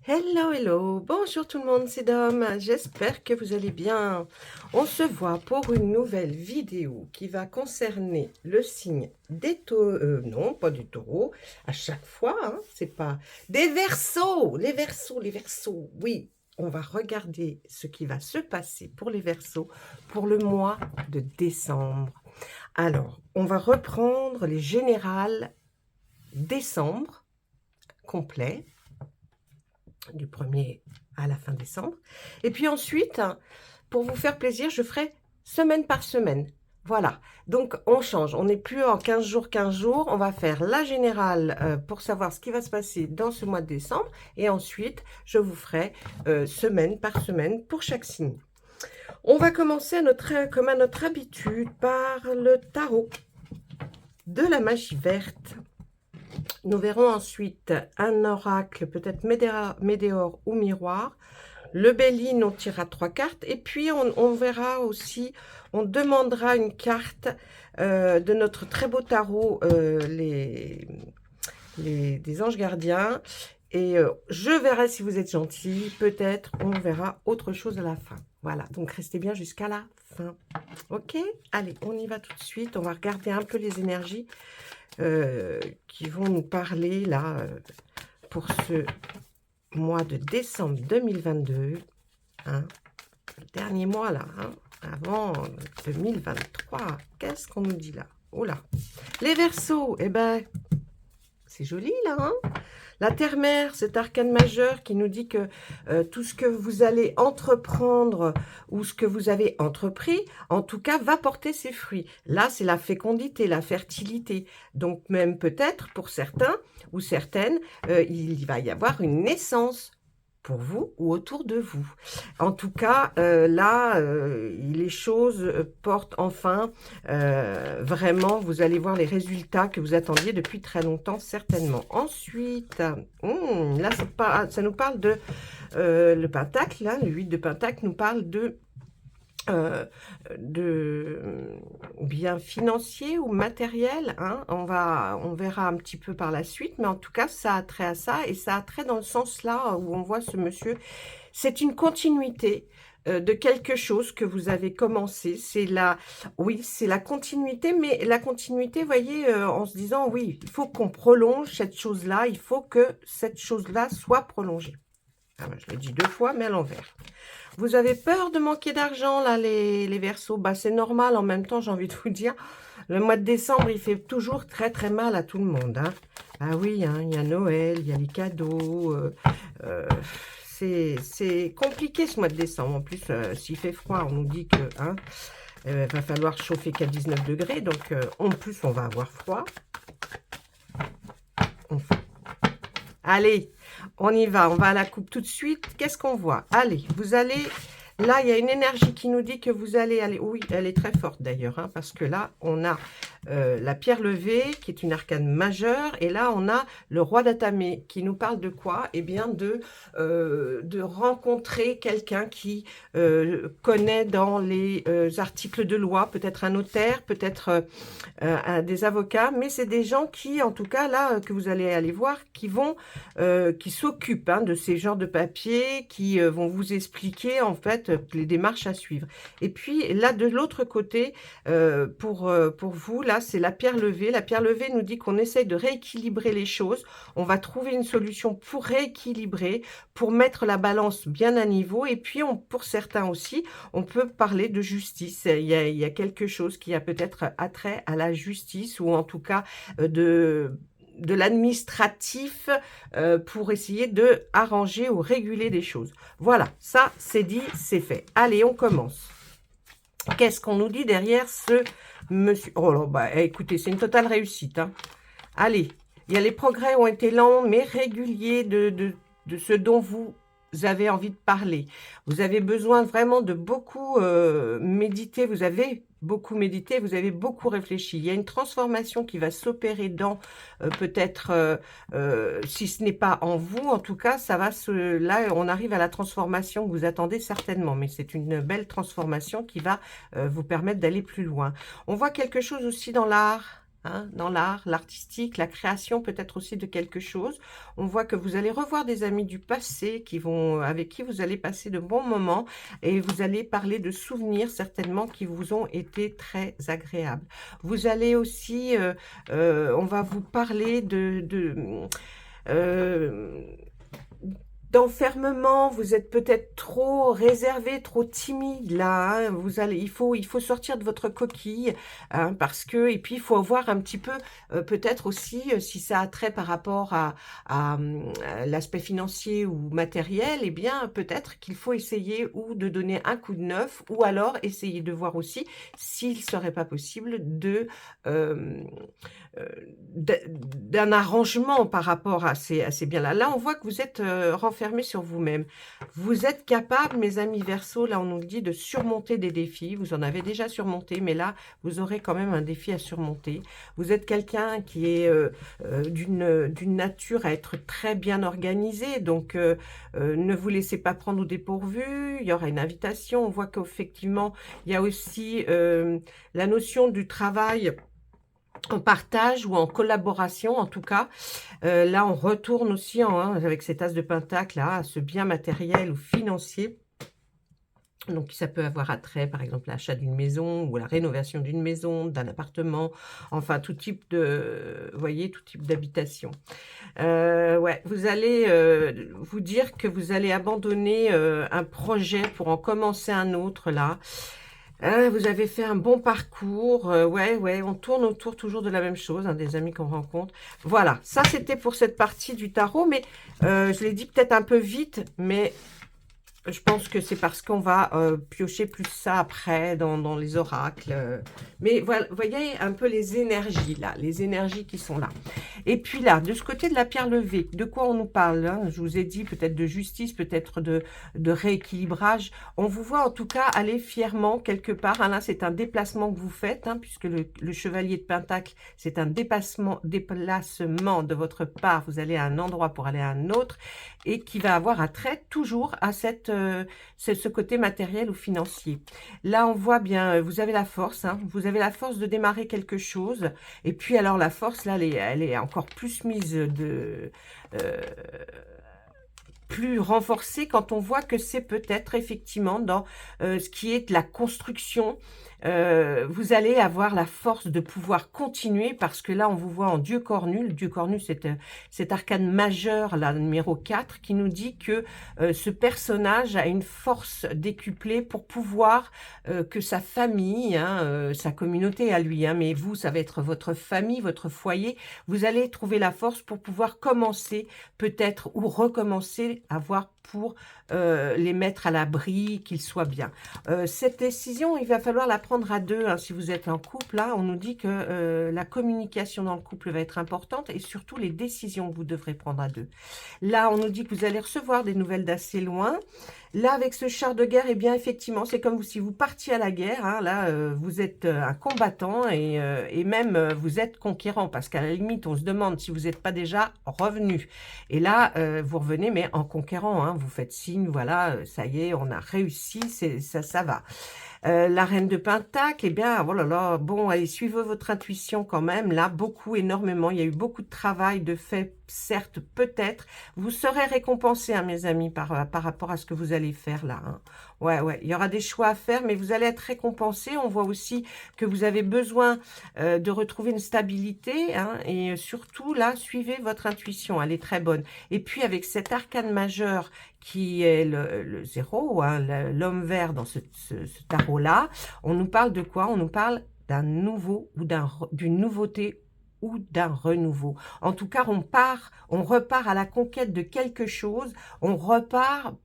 Hello, hello, bonjour tout le monde, c'est Dom, j'espère que vous allez bien. On se voit pour une nouvelle vidéo qui va concerner le signe des taureaux, non pas du taureau, à chaque fois, hein, c'est pas des Verseaux, les Verseaux, oui. On va regarder ce qui va se passer pour les Verseaux pour le mois de décembre. Alors, on va reprendre les générales décembre complet du 1er à la fin décembre. Et puis ensuite, pour vous faire plaisir, je ferai semaine par semaine. Voilà, donc on change, on n'est plus en 15 jours, on va faire la générale pour savoir ce qui va se passer dans ce mois de décembre, et ensuite je vous ferai semaine par semaine pour chaque signe. On va commencer comme à notre habitude par le tarot de la magie verte. Nous verrons ensuite un oracle, peut-être Médéor ou miroir. Le Béline, on tirera 3 cartes. Et puis, on verra aussi, on demandera une carte de notre très beau tarot, des anges gardiens. Et je verrai si vous êtes gentil. Peut-être on verra autre chose à la fin. Voilà, donc restez bien jusqu'à la fin. Ok? Allez, on y va tout de suite. On va regarder un peu les énergies qui vont nous parler là pour ce mois de décembre 2022, hein, le dernier mois là, hein, avant 2023. Qu'est-ce qu'on nous dit là? Oh là, les Verseaux, eh ben, c'est joli là, hein. La Terre-Mère, cet arcane majeur qui nous dit que tout ce que vous allez entreprendre ou ce que vous avez entrepris, en tout cas, va porter ses fruits. Là, c'est la fécondité, la fertilité. Donc même peut-être pour certains ou certaines, il va y avoir une naissance pour vous ou autour de vous. En tout cas, là, les choses portent enfin, vraiment, vous allez voir les résultats que vous attendiez depuis très longtemps, certainement. Ensuite, là, ça nous parle de le pentacle, là, le 8 de pentacle nous parle euh, de bien financier ou matériel, hein. On verra un petit peu par la suite, mais en tout cas, ça a trait à ça, et ça a trait dans le sens là où on voit ce monsieur. C'est une continuité de quelque chose que vous avez commencé. Oui, c'est la continuité, mais la continuité, voyez, en se disant, oui, il faut qu'on prolonge cette chose-là, il faut que cette chose-là soit prolongée. Ah ben, je l'ai dit 2 fois, mais à l'envers. Vous avez peur de manquer d'argent, là, les Verseaux? Bah, c'est normal, en même temps, j'ai envie de vous dire, le mois de décembre, il fait toujours très, très mal à tout le monde, hein. Ah oui, hein, il y a Noël, il y a les cadeaux, euh, c'est compliqué ce mois de décembre. En plus, s'il fait froid, on nous dit que hein, va falloir chauffer qu'à 19 degrés. Donc, en plus, on va avoir froid. Allez, on y va. On va à la coupe tout de suite. Qu'est-ce qu'on voit? Allez, vous allez... Là, il y a une énergie qui nous dit que vous allez aller... Oui, elle est très forte d'ailleurs, hein, parce que là, on a la pierre levée, qui est une arcane majeure, et là, on a le roi d'atamé, qui nous parle de quoi? Eh bien, de rencontrer quelqu'un qui connaît dans les articles de loi, peut-être un notaire, peut-être des avocats, mais c'est des gens qui, en tout cas, là, que vous allez aller voir, qui s'occupent hein, de ces genres de papiers, qui vont vous expliquer, en fait, les démarches à suivre. Et puis, là, de l'autre côté, pour vous, là, c'est la pierre levée. La pierre levée nous dit qu'on essaye de rééquilibrer les choses. On va trouver une solution pour rééquilibrer, pour mettre la balance bien à niveau. Et puis, pour certains aussi, on peut parler de justice. Il y a quelque chose qui a peut-être attrait à la justice, ou en tout cas de l'administratif pour essayer de arranger ou réguler des choses. Voilà, ça c'est dit, c'est fait. Allez, on commence. Qu'est-ce qu'on nous dit derrière ce monsieur? Oh là, bah écoutez, c'est une totale réussite, hein. Allez, les progrès ont été lents mais réguliers de ce dont vous avez envie de parler. Vous avez besoin vraiment de beaucoup méditer, vous avez beaucoup médité, vous avez beaucoup réfléchi. Il y a une transformation qui va s'opérer dans peut-être, si ce n'est pas en vous, en tout cas, là, on arrive à la transformation que vous attendez certainement, mais c'est une belle transformation qui va vous permettre d'aller plus loin. On voit quelque chose aussi dans l'art. hein, dans l'art, l'artistique, la création peut-être aussi de quelque chose. On voit que vous allez revoir des amis du passé avec qui vous allez passer de bons moments et vous allez parler de souvenirs certainement qui vous ont été très agréables. Vous allez aussi, on va vous parler euh, d'enfermement, vous êtes peut-être trop réservé, trop timide là, hein. Il faut sortir de votre coquille, hein, parce que, et puis il faut voir un petit peu, peut-être aussi, si ça a trait par rapport à l'aspect financier ou matériel, eh bien peut-être qu'il faut essayer ou de donner un coup de neuf, ou alors essayer de voir aussi s'il serait pas possible euh, d'un arrangement par rapport à ces biens-là. Là, on voit que vous êtes renfermé sur vous-même. Vous êtes capable, mes amis Verseau, là on nous le dit, de surmonter des défis. Vous en avez déjà surmonté, mais là, vous aurez quand même un défi à surmonter. Vous êtes quelqu'un qui est d'une nature à être très bien organisé, donc ne vous laissez pas prendre au dépourvu. Il y aura une invitation. On voit qu'effectivement, il y a aussi la notion du travail en partage ou en collaboration, en tout cas. Là, on retourne aussi avec cet as de pentacle, là, à ce bien matériel ou financier. Donc, ça peut avoir attrait, par exemple, à l'achat d'une maison ou à la rénovation d'une maison, d'un appartement, enfin, tout type de, vous voyez, tout type d'habitation. Ouais, vous allez vous dire que vous allez abandonner un projet pour en commencer un autre, là. Vous avez fait un bon parcours. Ouais, on tourne autour toujours de la même chose, hein, des amis qu'on rencontre. Voilà, ça c'était pour cette partie du tarot, mais je l'ai dit peut-être un peu vite, mais je pense que c'est parce qu'on va piocher plus ça après dans les oracles. Mais voilà, vous voyez un peu les énergies là, les énergies qui sont là. Et puis là, de ce côté de la pierre levée, de quoi on nous parle, hein? Je vous ai dit peut-être de justice, peut-être de rééquilibrage. On vous voit en tout cas aller fièrement quelque part. Hein, là, c'est un déplacement que vous faites, hein, puisque le chevalier de Pentacle, c'est un déplacement de votre part. Vous allez à un endroit pour aller à un autre et qui va avoir attrait toujours à ce côté matériel ou financier. Là, on voit bien, vous avez la force, hein, vous avez la force de démarrer quelque chose. Et puis, alors, la force, là, elle est encore plus mise plus renforcée quand on voit que c'est peut-être effectivement dans ce qui est de la construction. Vous allez avoir la force de pouvoir continuer parce que là, on vous voit en Dieu cornu. Le Dieu cornu, c'est cet arcane majeur, là, numéro 4, qui nous dit que ce personnage a une force décuplée pour pouvoir que sa famille, hein, sa communauté à lui, hein, mais vous, ça va être votre famille, votre foyer, vous allez trouver la force pour pouvoir commencer peut-être ou recommencer à voir pour les mettre à l'abri, qu'ils soient bien. Cette décision, il va falloir la prendre à deux. Hein, si vous êtes en couple, là, on nous dit que la communication dans le couple va être importante et surtout les décisions que vous devrez prendre à deux. Là, on nous dit que vous allez recevoir des nouvelles d'assez loin. Là, avec ce char de guerre, eh bien, effectivement, c'est comme si vous partiez à la guerre. Hein, là, vous êtes un combattant et même vous êtes conquérant parce qu'à la limite, on se demande si vous n'êtes pas déjà revenu. Et là, vous revenez, mais en conquérant. Hein, vous faites signe, voilà, ça y est, on a réussi, ça va. La reine de Pentacle, eh bien, oh là là, bon, allez, suivez votre intuition quand même, là, beaucoup, énormément, il y a eu beaucoup de travail, de fait, certes, peut-être, vous serez récompensés, hein, mes amis, par rapport à ce que vous allez faire là, hein. Ouais, il y aura des choix à faire, mais vous allez être récompensés. On voit aussi que vous avez besoin de retrouver une stabilité, hein, et surtout, là, suivez votre intuition, elle est très bonne. Et puis, avec cet arcane majeur qui est le zéro, hein, l'homme vert dans ce tarot-là, on nous parle de quoi? On nous parle d'un nouveau ou d'une nouveauté ou d'un renouveau. En tout cas, on repart à la conquête de quelque chose, on repart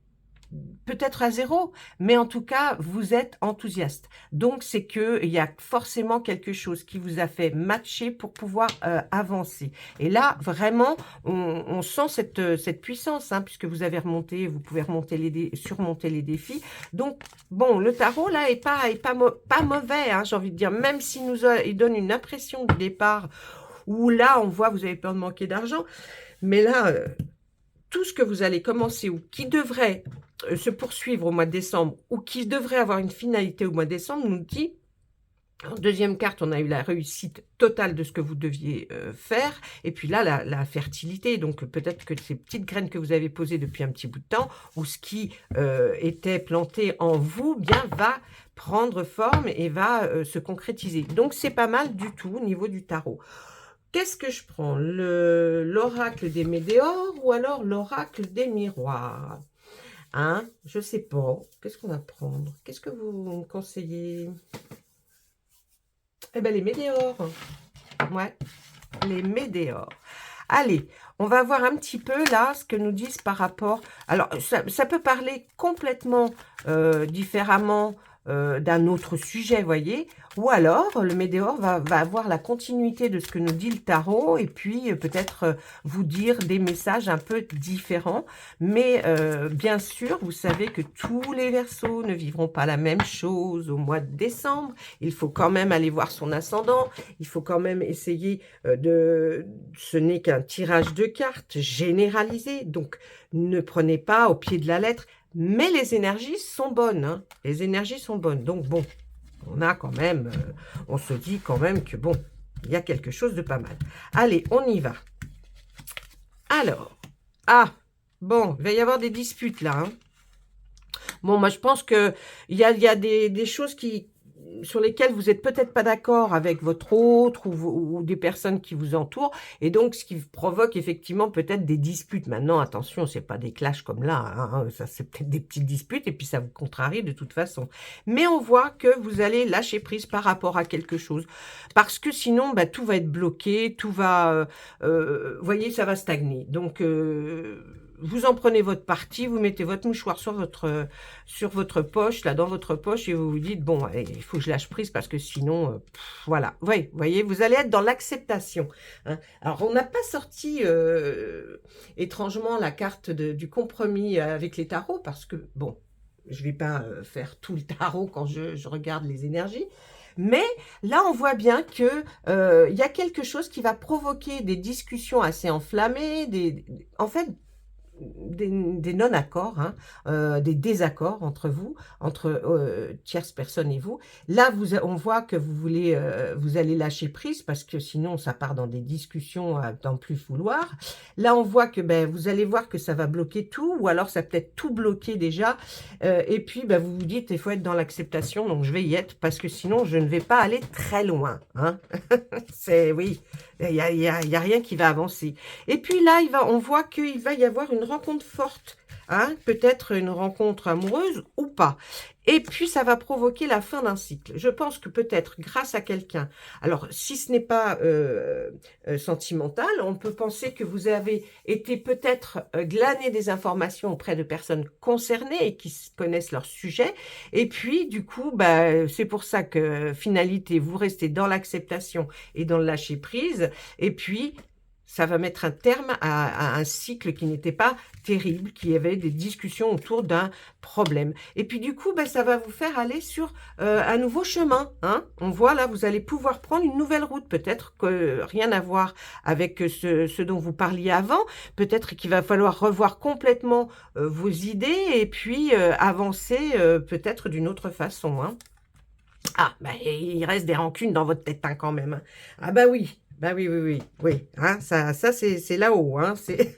peut-être à zéro, mais en tout cas, vous êtes enthousiaste. Donc, c'est qu'il y a forcément quelque chose qui vous a fait matcher pour pouvoir avancer. Et là, vraiment, on sent cette puissance, hein, puisque vous avez remonté, vous pouvez surmonter les défis. Donc, bon, le tarot, là, est pas mauvais, hein, j'ai envie de dire, même s'il il donne une impression de départ, où là, on voit, vous avez peur de manquer d'argent, mais là, tout ce que vous allez commencer ou qui devrait se poursuivre au mois de décembre ou qui devrait avoir une finalité au mois de décembre nous dit En deuxième carte, on a eu la réussite totale de ce que vous deviez faire. Et puis là, la fertilité. Donc peut-être que ces petites graines que vous avez posées depuis un petit bout de temps, ou ce qui était planté en vous, bien va prendre forme et va se concrétiser. Donc c'est pas mal du tout au niveau du tarot. Qu'est-ce que je prends? L'oracle des météores ou alors l'oracle des miroirs? Hein? Je sais pas. Qu'est-ce qu'on va prendre? Qu'est-ce que vous me conseillez? Eh bien, les météores. Ouais, les météores. Allez, on va voir un petit peu là ce que nous disent par rapport... Alors, ça peut parler complètement différemment d'un autre sujet, voyez. Ou alors, le météore va avoir la continuité de ce que nous dit le tarot et puis peut-être vous dire des messages un peu différents. Mais bien sûr, vous savez que tous les Verseaux ne vivront pas la même chose au mois de décembre. Il faut quand même aller voir son ascendant. Il faut quand même essayer de... Ce n'est qu'un tirage de cartes généralisé. Donc, ne prenez pas au pied de la lettre. Mais les énergies sont bonnes, hein. Les énergies sont bonnes. Donc, bon, on a quand même, on se dit quand même que, bon, il y a quelque chose de pas mal. Allez, on y va. Alors, bon, il va y avoir des disputes là, hein. Bon, moi, je pense qu'il y a des choses sur lesquelles vous n'êtes peut-être pas d'accord avec votre autre ou des personnes qui vous entourent, et donc ce qui provoque effectivement peut-être des disputes. Maintenant, attention, c'est pas des clashs comme là, hein, ça c'est peut-être des petites disputes, et puis ça vous contrarie de toute façon. Mais on voit que vous allez lâcher prise par rapport à quelque chose, parce que sinon, bah, tout va être bloqué, tout va, voyez, ça va stagner. Donc, vous en prenez votre parti, vous mettez votre mouchoir sur votre poche, là, dans votre poche, et vous vous dites, bon, allez, il faut que je lâche prise parce que sinon, voilà. Ouais, vous voyez, vous allez être dans l'acceptation, hein. Alors, on n'a pas sorti, étrangement, la carte du compromis avec les tarots parce que, bon, je ne vais pas faire tout le tarot quand je regarde les énergies. Mais là, on voit bien que y a quelque chose qui va provoquer des discussions assez enflammées, en fait, des non-accords, hein, des désaccords entre vous, entre tierces personnes et vous. Là, on voit que vous allez lâcher prise parce que sinon, ça part dans des discussions à n'en plus vouloir. Là, on voit que vous allez voir que ça va bloquer tout, ou alors ça peut-être tout bloqué déjà. Et puis, vous vous dites, il faut être dans l'acceptation, donc je vais y être parce que sinon, je ne vais pas aller très loin, hein. Oui, il y a rien qui va avancer. Et puis là, on voit qu'il va y avoir une rencontre forte, hein, peut-être une rencontre amoureuse ou pas. Et puis, ça va provoquer la fin d'un cycle. Je pense que peut-être grâce à quelqu'un, alors si ce n'est pas sentimental, on peut penser que vous avez été peut-être glaner des informations auprès de personnes concernées et qui connaissent leur sujet. Et puis, du coup, c'est pour ça que, finalité, vous restez dans l'acceptation et dans le lâcher prise. Et puis, ça va mettre un terme à un cycle qui n'était pas terrible, qui avait des discussions autour d'un problème. Et puis du coup, ça va vous faire aller sur un nouveau chemin, hein. On voit là, vous allez pouvoir prendre une nouvelle route. Peut-être que rien à voir avec ce dont vous parliez avant. Peut-être qu'il va falloir revoir complètement vos idées et puis avancer peut-être d'une autre façon, hein. Il reste des rancunes dans votre tête, hein, quand même, hein. Ah oui. Oui, hein, ça c'est là-haut, hein, c'est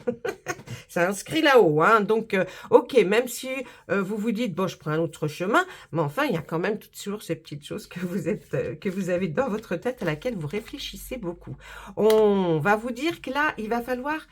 inscrit là-haut, hein, donc ok, même si vous vous dites, bon, je prends un autre chemin, mais enfin, il y a quand même toujours ces petites choses que vous avez dans votre tête à laquelle vous réfléchissez beaucoup. On va vous dire que là, il va falloir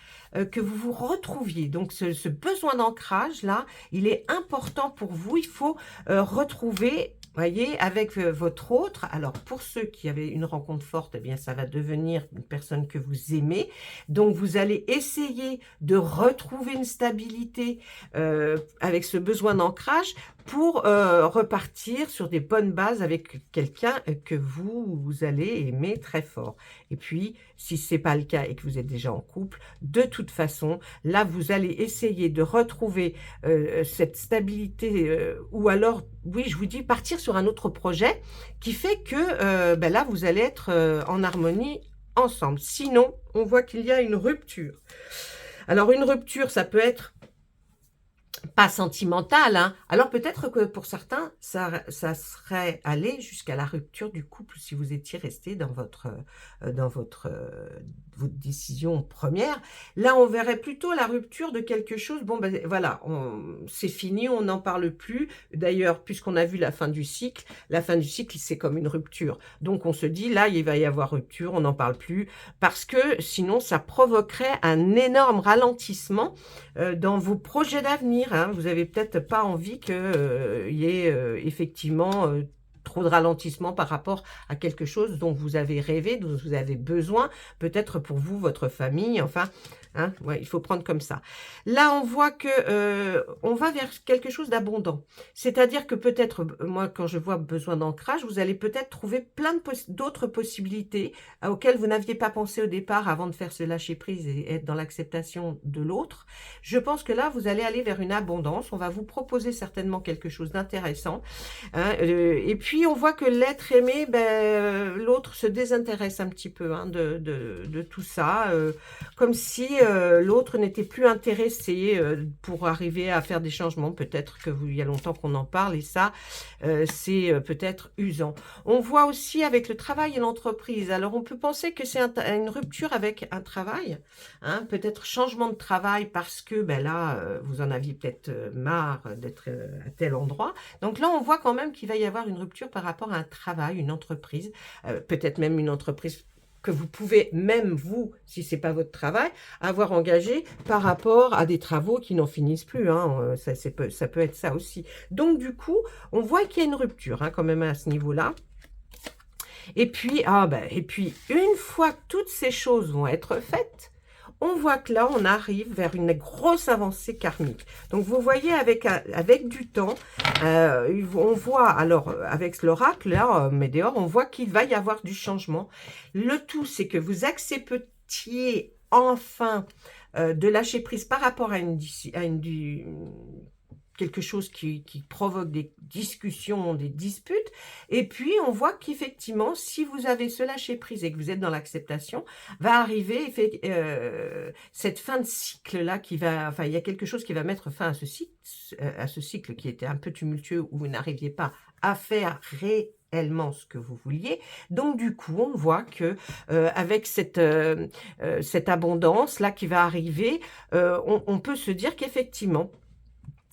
que vous vous retrouviez, donc ce besoin d'ancrage, là, il est important pour vous, il faut retrouver... Voyez, avec votre autre, alors pour ceux qui avaient une rencontre forte, eh bien ça va devenir une personne que vous aimez. Donc vous allez essayer de retrouver une stabilité avec ce besoin d'ancrage pour repartir sur des bonnes bases avec quelqu'un que vous allez aimer très fort. Et puis, si ce n'est pas le cas et que vous êtes déjà en couple, de toute façon, là, vous allez essayer de retrouver cette stabilité ou alors, oui, je vous dis, partir sur un autre projet qui fait que là, vous allez être en harmonie ensemble. Sinon, on voit qu'il y a une rupture. Alors, une rupture, ça peut être pas sentimental, hein. Alors peut-être que pour certains, ça serait aller jusqu'à la rupture du couple si vous étiez resté dans votre décision première. Là, on verrait plutôt la rupture de quelque chose. Bon, ben voilà, c'est fini, on n'en parle plus. D'ailleurs, puisqu'on a vu la fin du cycle, c'est comme une rupture. Donc on se dit, là, il va y avoir rupture, on n'en parle plus, parce que sinon, ça provoquerait un énorme ralentissement dans vos projets d'avenir, hein. Vous avez peut-être pas envie qu'il y ait effectivement trop de ralentissement par rapport à quelque chose dont vous avez rêvé, dont vous avez besoin, peut-être pour vous, votre famille, enfin, hein, ouais, il faut prendre comme ça. Là, on voit que on va vers quelque chose d'abondant. C'est-à-dire que peut-être, moi, quand je vois besoin d'ancrage, vous allez peut-être trouver plein d'autres possibilités auxquelles vous n'aviez pas pensé au départ avant de faire ce lâcher-prise et être dans l'acceptation de l'autre. Je pense que là, vous allez aller vers une abondance. On va vous proposer certainement quelque chose d'intéressant. Hein, et puis, on voit que l'être aimé, ben, l'autre se désintéresse un petit peu hein, de tout ça, comme si l'autre n'était plus intéressé pour arriver à faire des changements. Peut-être qu'il y a longtemps qu'on en parle et ça, c'est peut-être usant. On voit aussi avec le travail et l'entreprise. Alors, on peut penser que c'est une rupture avec un travail, hein, peut-être changement de travail parce que ben là, vous en aviez peut-être marre d'être à tel endroit. Donc là, on voit quand même qu'il va y avoir une rupture par rapport à un travail, une entreprise, peut-être même une entreprise que vous pouvez même vous, si c'est pas votre travail, avoir engagé par rapport à des travaux qui n'en finissent plus. Hein. Ça peut être ça aussi. Donc du coup, on voit qu'il y a une rupture hein, quand même à ce niveau-là. Et puis, une fois que toutes ces choses vont être faites, on voit que là, on arrive vers une grosse avancée karmique. Donc, vous voyez, avec du temps, on voit, alors, avec l'oracle, là, Médéor, on voit qu'il va y avoir du changement. Le tout, c'est que vous acceptiez enfin de lâcher prise par rapport à quelque chose qui provoque des discussions, des disputes. Et puis, on voit qu'effectivement, si vous avez ce lâcher-prise et que vous êtes dans l'acceptation, va arriver cette fin de cycle-là qui va... Enfin, il y a quelque chose qui va mettre fin à ce cycle qui était un peu tumultueux où vous n'arriviez pas à faire réellement ce que vous vouliez. Donc, du coup, on voit que avec cette abondance là qui va arriver, on peut se dire qu'effectivement,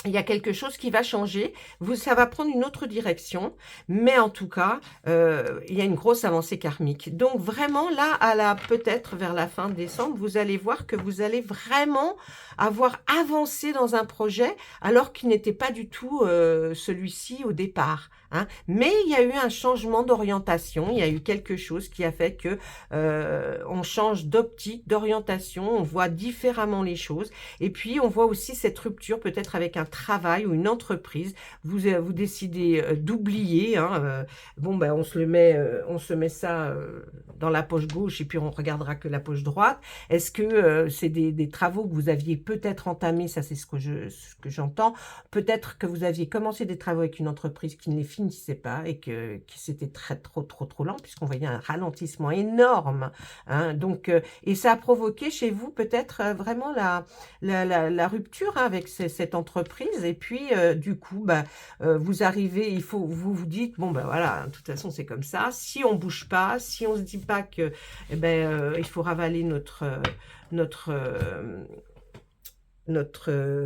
il y a quelque chose qui va changer, ça va prendre une autre direction, mais en tout cas, il y a une grosse avancée karmique. Donc vraiment, là, peut-être vers la fin décembre, vous allez voir que vous allez vraiment avoir avancé dans un projet, alors qu'il n'était pas du tout celui-ci au départ. Hein. Mais il y a eu un changement d'orientation, il y a eu quelque chose qui a fait que on change d'optique, d'orientation, on voit différemment les choses, et puis on voit aussi cette rupture peut-être avec un travail ou une entreprise, vous décidez d'oublier, hein, bon ben on se met ça dans la poche gauche et puis on regardera que la poche droite. Est-ce que c'est des travaux que vous aviez peut-être entamés, ça c'est ce que j'entends, peut-être que vous aviez commencé des travaux avec une entreprise qui ne les finissait pas et que c'était trop lent puisqu'on voyait un ralentissement énorme, hein, donc et ça a provoqué chez vous peut-être vraiment la rupture hein, avec cette entreprise. Et puis, du coup, bah, vous arrivez, vous dites, bon, ben voilà, de toute façon, c'est comme ça. Si on bouge pas, si on se dit pas que, eh ben, il faut ravaler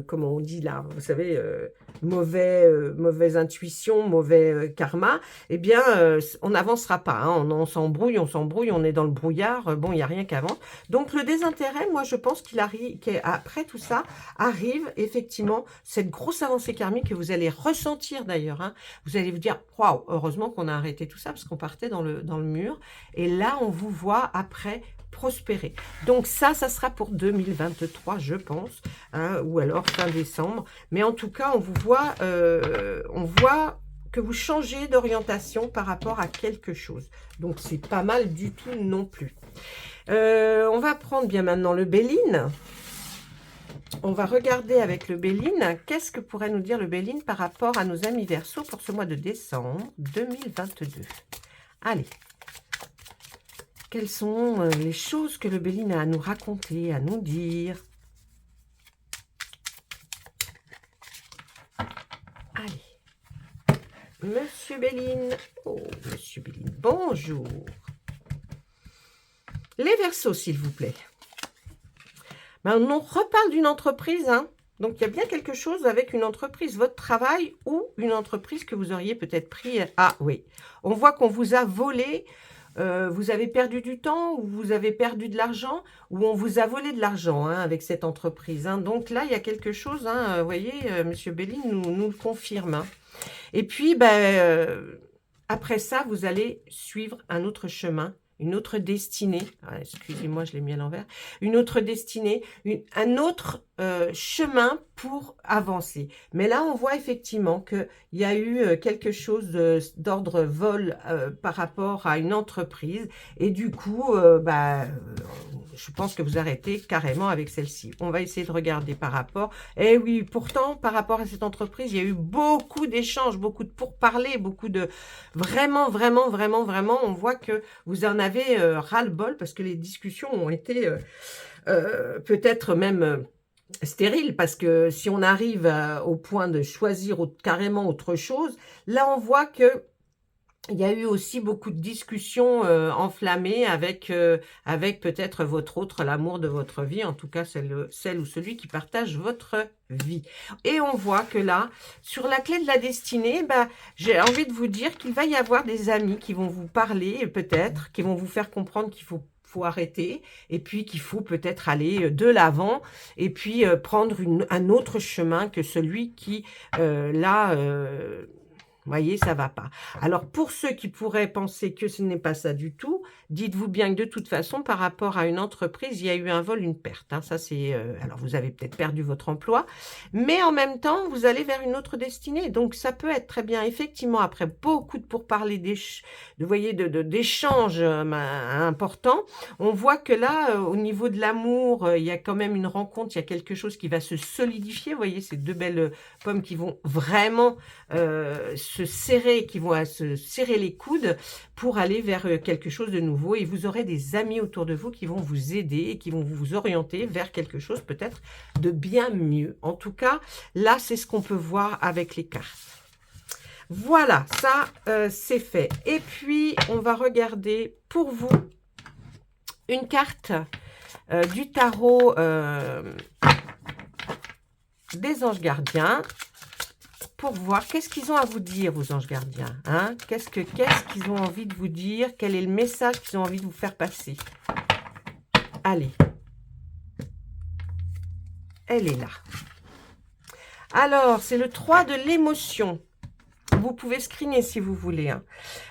comment on dit là, vous savez, mauvaise intuition, mauvais karma, eh bien, on n'avancera pas. Hein, on s'embrouille, on est dans le brouillard, bon, il n'y a rien qu'avance. Donc, le désintérêt, moi, je pense qu'après tout ça, arrive effectivement cette grosse avancée karmique que vous allez ressentir d'ailleurs. Hein. Vous allez vous dire, waouh, heureusement qu'on a arrêté tout ça parce qu'on partait dans le mur. Et là, on vous voit après prospérer. Donc ça sera pour 2023, je pense, hein, ou alors fin décembre. Mais en tout cas, on voit que vous changez d'orientation par rapport à quelque chose. Donc c'est pas mal du tout non plus. On va prendre bien maintenant le Béline. On va regarder avec le Béline, qu'est-ce que pourrait nous dire le Béline par rapport à nos amis Verseaux pour ce mois de décembre 2022. Allez. Quelles sont les choses que le Béline a à nous raconter, à nous dire? Monsieur Béline. Oh, Monsieur Béline, bonjour. Les Verseaux, s'il vous plaît. Ben, on reparle d'une entreprise, hein. Donc, il y a bien quelque chose avec une entreprise, votre travail ou une entreprise que vous auriez peut-être pris. Ah oui, on voit qu'on vous a volé, vous avez perdu du temps ou vous avez perdu de l'argent ou on vous a volé de l'argent hein, avec cette entreprise. Hein. Donc là, il y a quelque chose, hein, vous voyez, Monsieur Béline nous le confirme. Hein. Et puis, après ça, vous allez suivre un autre chemin. Une autre destinée, ah, excusez-moi, je l'ai mis à l'envers, une autre destinée, un autre chemin pour avancer. Mais là, on voit effectivement qu'il y a eu quelque chose d'ordre vol par rapport à une entreprise et du coup, je pense que vous arrêtez carrément avec celle-ci. On va essayer de regarder par rapport. Et oui, pourtant, par rapport à cette entreprise, il y a eu beaucoup d'échanges, beaucoup de pourparlers, beaucoup de... Vraiment, on voit que vous en avez ras-le-bol parce que les discussions ont été peut-être même... stériles parce que si on arrive au point de choisir carrément autre chose, là on voit que il y a eu aussi beaucoup de discussions enflammées avec peut-être votre autre, l'amour de votre vie, en tout cas celle ou celui qui partage votre vie. Et on voit que là, sur la clé de la destinée, j'ai envie de vous dire qu'il va y avoir des amis qui vont vous parler, peut-être, qui vont vous faire comprendre qu'il faut arrêter et puis qu'il faut peut-être aller de l'avant et puis prendre un autre chemin que celui qui, vous voyez, ça va pas. Alors, pour ceux qui pourraient penser que ce n'est pas ça du tout, dites-vous bien que de toute façon, par rapport à une entreprise, il y a eu un vol, une perte. Hein. Ça, c'est. Alors, vous avez peut-être perdu votre emploi, mais en même temps, vous allez vers une autre destinée. Donc, ça peut être très bien. Effectivement, après beaucoup de pourparlers, d'échanges importants, on voit que là, au niveau de l'amour, il y a quand même une rencontre, il y a quelque chose qui va se solidifier. Vous voyez, ces deux belles pommes qui vont vraiment se serrer les coudes pour aller vers quelque chose de nouveau et vous aurez des amis autour de vous qui vont vous aider et qui vont vous orienter vers quelque chose peut-être de bien mieux. En tout cas, là, c'est ce qu'on peut voir avec les cartes. Voilà, ça, c'est fait. Et puis, on va regarder pour vous une carte du tarot des anges gardiens. Pour voir qu'est-ce qu'ils ont à vous dire, vos anges gardiens. Hein? Qu'est-ce qu'ils ont envie de vous dire? Quel est le message qu'ils ont envie de vous faire passer? Allez. Elle est là. Alors, c'est le 3 de l'émotion. Vous pouvez screener si vous voulez. Hein.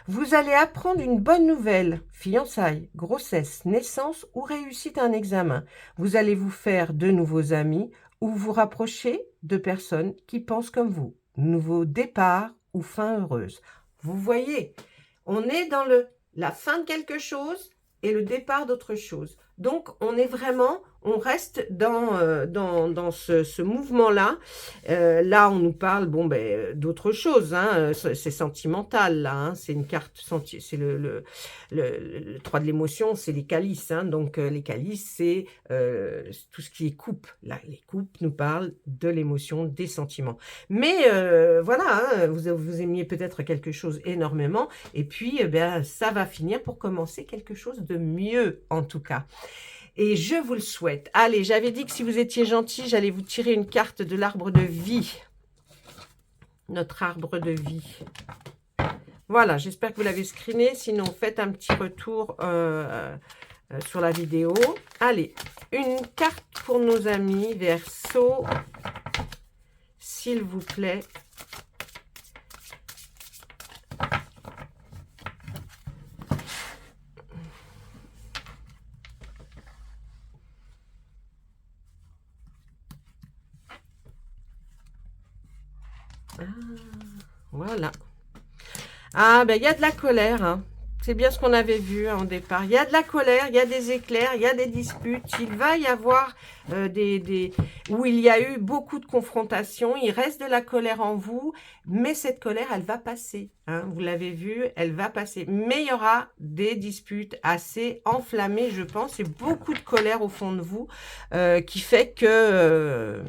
Vous allez apprendre une bonne nouvelle. Fiançailles, grossesse, naissance ou réussite à un examen. Vous allez vous faire de nouveaux amis ou vous rapprocher de personnes qui pensent comme vous. Nouveau départ ou fin heureuse. Vous voyez, on est dans la fin de quelque chose et le départ d'autre chose. Donc, on est vraiment, on reste dans ce mouvement-là. Là, on nous parle d'autre chose. Hein, c'est sentimental, là. Hein, c'est une carte, c'est le 3 de l'émotion, c'est les calices. Hein, donc, les calices, c'est tout ce qui est coupe. Là, les coupes nous parlent de l'émotion, des sentiments. Mais voilà, hein, vous aimiez peut-être quelque chose énormément. Et puis, ça va finir pour commencer quelque chose de mieux, en tout cas. Et je vous le souhaite. Allez, j'avais dit que si vous étiez gentil, j'allais vous tirer une carte de l'arbre de vie. Notre arbre de vie. Voilà, j'espère que vous l'avez screené. Sinon, faites un petit retour sur la vidéo. Allez, une carte pour nos amis Verseau. S'il vous plaît. Voilà. Ah, il y a de la colère. Hein. C'est bien ce qu'on avait vu en départ. Il y a de la colère, il y a des éclairs, il y a des disputes. Il va y avoir où il y a eu beaucoup de confrontations. Il reste de la colère en vous, mais cette colère, elle va passer. Hein. Vous l'avez vu, elle va passer. Mais il y aura des disputes assez enflammées, je pense, et beaucoup de colère au fond de vous qui fait que...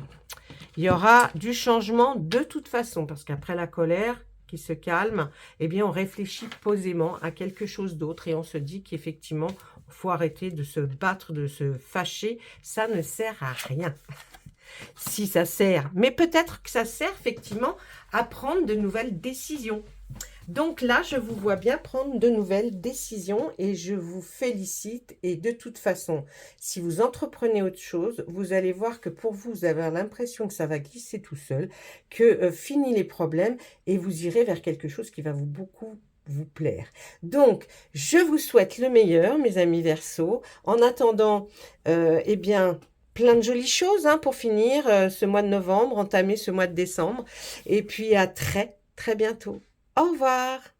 il y aura du changement de toute façon, parce qu'après la colère, qui se calme, eh bien, on réfléchit posément à quelque chose d'autre et on se dit qu'effectivement, il faut arrêter de se battre, de se fâcher. Ça ne sert à rien. Si ça sert, mais peut-être que ça sert effectivement à prendre de nouvelles décisions. Donc là, je vous vois bien prendre de nouvelles décisions et je vous félicite. Et de toute façon, si vous entreprenez autre chose, vous allez voir que pour vous, vous avez l'impression que ça va glisser tout seul, que fini les problèmes et vous irez vers quelque chose qui va beaucoup vous plaire. Donc, je vous souhaite le meilleur, mes amis Verseau. En attendant, eh bien, plein de jolies choses hein, pour finir ce mois de novembre, entamer ce mois de décembre. Et puis à très, très bientôt. Au revoir.